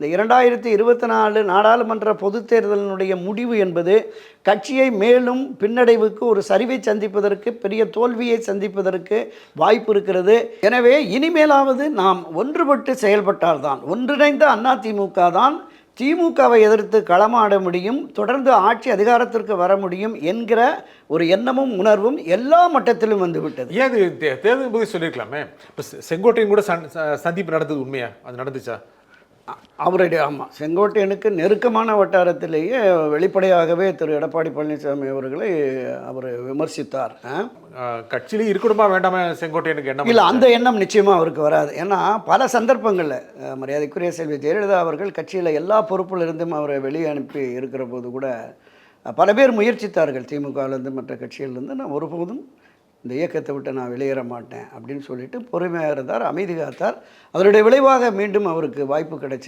இந்த 2024 நாடாளுமன்ற பொதுத் தேர்தலினுடைய முடிவு என்பது கட்சியை மேலும் பின்னடைவுக்கு, ஒரு சரிவை சந்திப்பதற்கு, பெரிய தோல்வியை சந்திப்பதற்கு வாய்ப்பு இருக்கிறது. எனவே இனிமேலாவது நாம் ஒன்றுபட்டு செயல்பட்டால்தான், ஒன்றிணைந்த அதிமுக தான் திமுகவை எதிர்த்து களமாட முடியும், தொடர்ந்து ஆட்சி அதிகாரத்திற்கு வர முடியும் என்கிற ஒரு எண்ணமும் உணர்வும் எல்லா மட்டத்திலும் வந்துவிட்டது. ஏன் தேர்தல் போது சொல்லியிருக்கலாமே. இப்போ செங்கோட்டையன் கூட சந்திப்பு நடந்தது உண்மையா? அது நடந்துச்சா? அவருடைய செங்கோட்டையனுக்கு நெருக்கமான வட்டாரத்திலேயே வெளிப்படையாகவே திரு எடப்பாடி பழனிசாமி அவர்களை அவர் விமர்சித்தார். கட்சியிலே இருக்கணுமா வேண்டாமா செங்கோட்டையனுக்கு எண்ணம் இல்லை, அந்த எண்ணம் நிச்சயமாக அவருக்கு வராது. ஏன்னா பல சந்தர்ப்பங்களில் மரியாதைக்குரிய செல்வி ஜெயலலிதா அவர்கள் கட்சியில் எல்லா பொறுப்பில் இருந்தும் அவரை வெளியே அனுப்பி இருக்கிற போது கூட பல பேர் முயற்சித்தார்கள். திமுகவிலேருந்து மற்ற கட்சியிலேருந்து நான் ஒருபோதும் இந்த இயக்கத்தை விட்டு நான் வெளியேற மாட்டேன் அப்படின்னு சொல்லிட்டு பொறுமையாக இருந்தார், அமைதி காத்தார். அதனுடைய விளைவாக மீண்டும் அவருக்கு வாய்ப்பு கிடைச்சது.